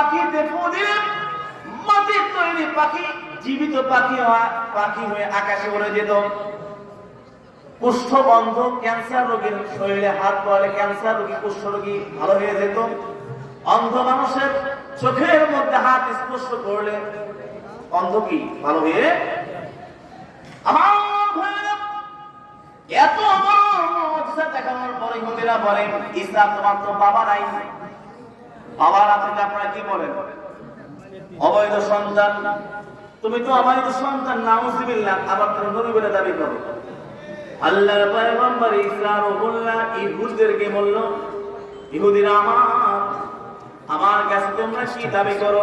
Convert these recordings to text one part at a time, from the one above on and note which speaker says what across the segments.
Speaker 1: পাখিতে ফু দিলে মাটির তৈরি পাখি জীবিত পাখি হয়ে আকাশে উড়ে যেত। কুষ্ঠবন্ধ ক্যান্সার রোগীর শরীরে হাত পড়লে ক্যান্সার রোগী কুষ্ঠ রোগী ভালো হয়ে যেত। অন্ধ মানুষের চোখের মধ্যে হাত স্পর্শ করলে অন্ধ কি ভালো হয়ে। আমার ভাইরা, এত বড় মুজিজা দেখানোর পরে ইহুদিরা বলেন ইসলাম তোমার তো বাবা নাই, বাবার আপনি আপনারা কি বলেন অবৈধ সন্তান, তুমি তো অবৈধ সন্তান নাউজুবিল্লাহ, আবার তুমি নবী বলে দাবি করো। আল্লাহর পয়গম্বর ঈসা রূহুল্লাহ ইহুদিদেরকে বলল, ইহুদিরা আমার কাছে তোমরা কি দাবি করো?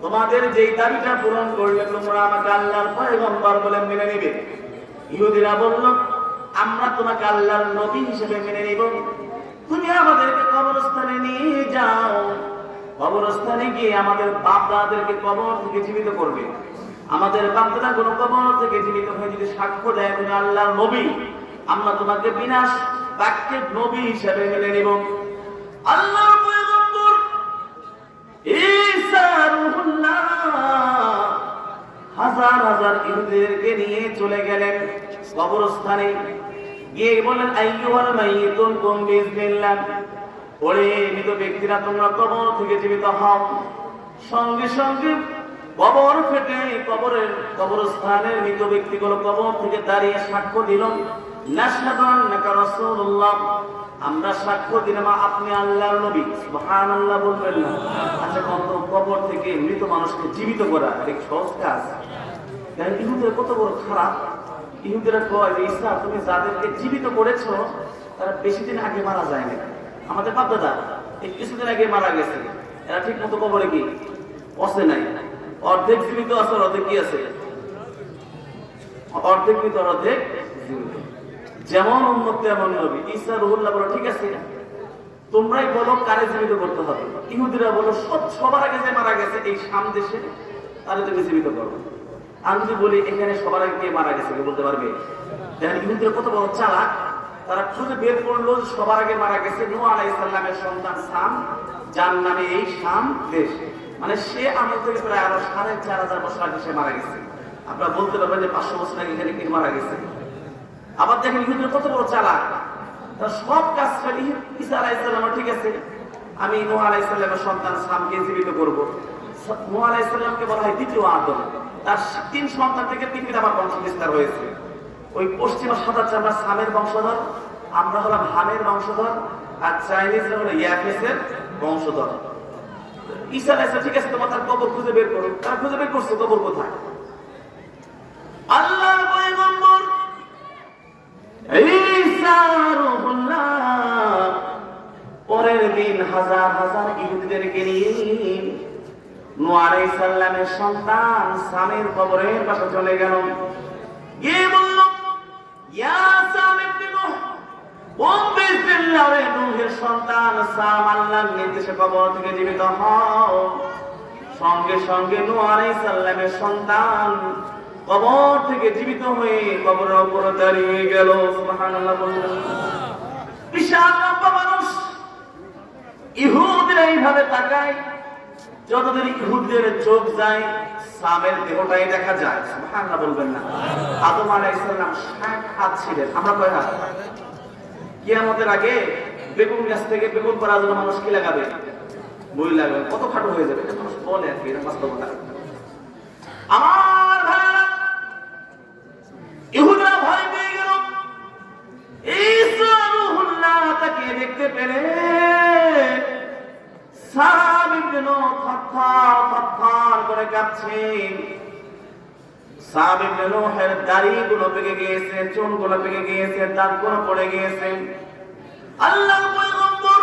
Speaker 1: তোমাদের যেই দাবিটা পূরণ করলে তোমরা আমাকে আল্লাহর পয়গম্বর বলে মেনে নেবে। ইহুদিরা বলল, আমরা তোমাকে আল্লাহর নবী হিসেবে মেনে নিব। তুমি আমাদেরকে কবরস্থানে নিয়ে যাও, কবরস্থানে গিয়ে আমাদের বাপ দাদাদেরকে কবর থেকে জীবিত করবে। আমাদের বাপ দাদা কোনো কবর থেকে জীবিত হয়ে যদি সাক্ষ্য দেয় তুমি আল্লাহর নবী, আমরা তোমাকে বিনাশ বাক্যের নবী হিসেবে মেনে নিব। আল্লাহর পয়গম্বর ঈসা রূহুল্লাহ হাজার হাজার ইহুদিদেরকে নিয়ে চলে গেলেন কবরস্থানে। গিয়ে বলেন, আইয়ুহাল মাইয়িতুন কুম বিইজনিল্লাহ, ওরে মৃত ব্যক্তিরা তোমরা কবর থেকে জীবিত হও। সঙ্গে সঙ্গে কবর ফেটে কবরস্থানের মৃত ব্যক্তিগুলো কবর থেকে দাঁড়িয়ে সাক্ষ্য দিল, নাশহাদু আন্নাকা রাসূলুল্লাহ, আমরা সাক্ষ্য দিলাম আপনি আল্লাহর নবী। সুবহানাল্লাহ বলবেন না? আচ্ছা, কবর থেকে মৃত মানুষকে জীবিত করা এক সহজ কাজ? ইহুদিরা কত বড় খারাপ। ইহুদিরা কয় যে ঈসা তুমি যাদেরকে জীবিত করেছো তারা বেশি দিন আগে মারা যায়নি, আমাদের বাপ দাদা এই কিছুদিন আগে মারা গেছে, এরা ঠিক মতো কবরে কি বসে নাই, অর্ধেক জীবিত আছে অর্ধেক কি আছে, অর্ধেক মৃত অর্ধেক জীবিত। যেমন উম্মত তেমন নবী। ঈসা রূহুল্লাহ বলো, ঠিক আছে তোমরাই বলো কারে জীবিত করতে হবে। ইহুদিরা বলো সবার আগে যে মারা গেছে এই শাম দেশে তারে তুমি জীবিত করো। আমি যদি বলি এখানে সবার আগে কে মারা গেছে কে বলতে পারবে? দেখেন ইহুদিরা কত বড় চালাক। তারা খুঁজে বের করলো সবার আগে মারা গেছে নূহ আলাইহিস সালামের সন্তান সাম, যার নামে এই শাম দেশ। মানে সে আমল থেকে প্রায় আরো ৪,৫০০ বছর আগে সে মারা গেছে। আপনারা বলতে পারবেন যে ৫০০ বছর আগে এখানে কে মারা গেছে। আবার দেখেন ইহুদিরা কত বড় চালাক, তারা সব কাজ ফেলে ঈসা আলাইহিস সালাম ঠিক আছে আমি নূহ আলাইহিস সালামের সন্তান সামকে জীবিত করব। নূহ আলাইহিস সালামকে বলা হয় দ্বিতীয় আদম। তার ৩ সন্তান থেকে পৃথিবীতে আবার বংশ বিস্তার হয়েছে। ওই পশ্চিমা সাদাচ্ছে আমরা সামের বংশধর, আমরা হলাম হামের বংশধর, আর চাইনিজরা হলো ইয়াফেসের বংশধর। ঈসা আলাইহিস সালাম ঠিক আছে তোমার তার কবর খুঁজে বের করো। তারা খুঁজে বের করছে কবর কোথায়। আল্লাহর পয়গম্বর ঈসা রূহুল্লাহ পরের দিন হাজার হাজার ইহুদিদেরকে নিয়ে নূহ আলাইহিস সালামের সন্তান সামের কবরের পাশে চলে গেল। গিয়ে বলল, ইয়া সাম ইবনে নূহ, কুম বিসমিল্লাহ, রে নূহের সন্তান সাম আল্লাহর নির্দেশে কবর থেকে জীবিত হও। সঙ্গে সঙ্গে নূহ আলাইহিস সালামের সন্তান কবর থেকে জীবিত হয়ে কবরের উপরে দাঁড়িয়ে গেল। সুবহানাল্লাহ বললেন। বিশাল লম্বা মানুষ, ইহুদিরা এইভাবে তাকায়, যতদিন ইহুদিদের চোখ যায় সামের দেহটাই দেখা যায়। সুবহানাল্লাহ বলবেন না? আদম আলাইহিস সালাম ৬০ হাত ছিলেন, আমরা কয় হাত? কিয়ামতের আগে বেগুন গাছ থেকে বেগুন পাড়ার জন্য মানুষ কি লাগাবে? বই লাগাবে, কত খাটো হয়ে যাবে। মানুষ বলে আর কি, এটা বাস্তবতা। আমার ভাইরা, ইহুদিরা ভয় পেয়ে গেল। ঈসা রূহুল্লাহ তাকে দেখতে পেলে সাম ইবনে নূহ থরথর করে কাঁপছে। সাম ইবনে নূহের দাড়িগুলো পেকে গিয়েছে, চুলগুলো পেকে গিয়েছে, দাঁতগুলো পড়ে গিয়েছে। আল্লাহর পয়গম্বর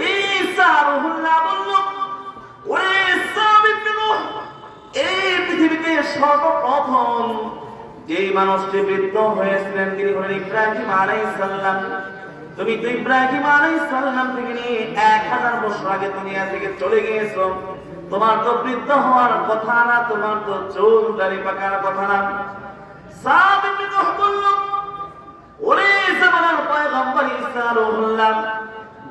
Speaker 1: ঈসা রূহুল্লাহ বলল, ওরে সাম ইবনে নূহ, এই পৃথিবীতে সর্বপ্রথম যে মানুষটি বৃদ্ধ হয়েছিলেন তিনি হলেন ইব্রাহিম আলাইহিস সালাম। তুমি তো ইব্রাহিম আলাইহিস সালাম থেকে নিয়ে ১০০০ বছর আগে দুনিয়া থেকে চলে গিয়েছো। তোমার তো বৃদ্ধ হওয়ার কথা না, তোমার তো চুল দাড়ি পাকার কথা না। সাম ইবনে নূহ বলল, ওরে জামানার পয়গম্বর ঈসা রূহুল্লাহ,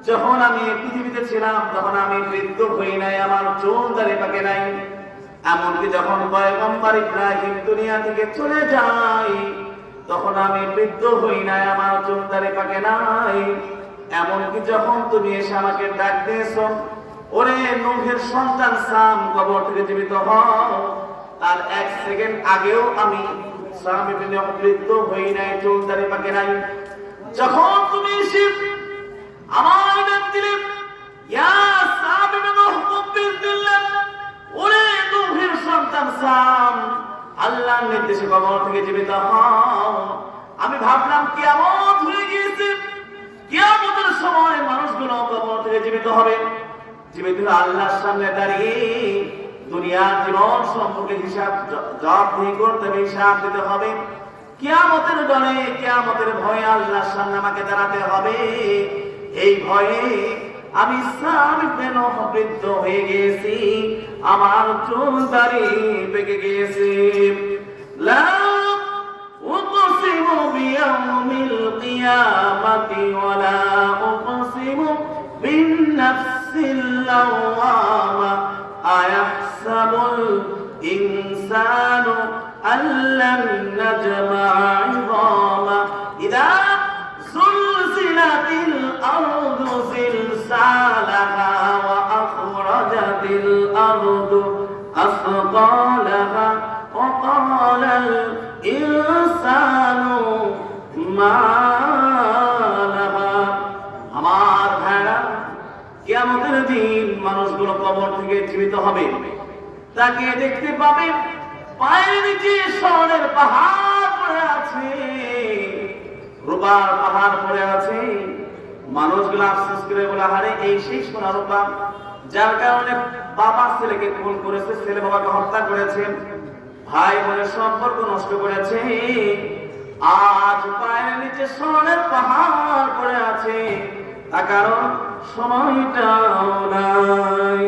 Speaker 1: যখন আমি এই পৃথিবীতে ছিলাম তখন আমি বৃদ্ধ হই নাই, আমার চুল দাড়ি পাকে নাই। এমনকি যখন পয়গম্বর ইব্রাহিম দুনিয়া থেকে চলে যায় তখন আমি বৃদ্ধ হই নাই, আমার চুল দাড়ি পাকে নাই। এমনকি যখন তুমি এসে আমাকে ডাক দিয়েছো, ওরে নূহের সন্তান সাম কবর থেকে জীবিত হও, তার 1 সেকেন্ড আগেও আমি সাম ইবনে নূহ বৃদ্ধ হই নাই, চুল দাড়ি পাকে নাই। যখন তুমি এসে আমার ডাক দিলে, ইয়া সাম ইবনে নূহ বিসমিল্লাহ, ওরে নূহের সন্তান সাম, আল্লাহর নির্দেশে কবর থেকে জীবিত হও। আমি ভাবলাম কিয়ামত হয়ে গিয়েছে, কিয়ামতের সময় মানুষগুলো কবর থেকে জীবিত হবে, জীবিত আল্লাহর সামনে দাঁড়িয়ে দুনিয়ার জীবন সম্পর্কে হিসাব জবাবদিহি করতে হবে, হিসাব দিতে হবে। কিয়ামতের ডরে, কিয়ামতের ভয়ে আল্লাহর সামনে আমাকে দাঁড়াতে হবে। এই ভয়ে আমি সাম ইবনে নূহ বৃদ্ধ হয়ে গেছি, আমার চুল দাড়ি পেকে গেছে। লা উকসিমু বিয়াউমিল কিয়ামাতি ওয়ালা উকসিমু বিন-নাফসিল লাওয়ামা আয়াহসাবুল ইনসানু আল্লান নাজমা'a 'ইযামা ইযা যুলজিলাতিল আরদু জিলজালাহা ওয়া আখরাজাতিল আরদু আসকালাহা ওয়া ক্বালাল ইনসানু মা লাহা। আমার ভাইরা, কিয়ামতের দিন মানুষগুলো কবর থেকে জীবিত হবে, তাকে দেখতে পাবে পায়ের নিচে স্বর্ণের পাহাড় পড়ে আছে, রূপার পাহাড় পড়ে আছে। মানুষগুলো আফসোস করে বলে, আরে এই সেই সোনা রূপা যার কারণে বাবা ছেলেকে খুন করেছে, ছেলে বাবাকে হত্যা করেছে, ভাই বোনের সম্পর্ক নষ্ট করেছে, আজ পায়ের নিচে স্বর্ণের পাহাড় পড়ে আছে, তার কারণ সময়টাও নাই।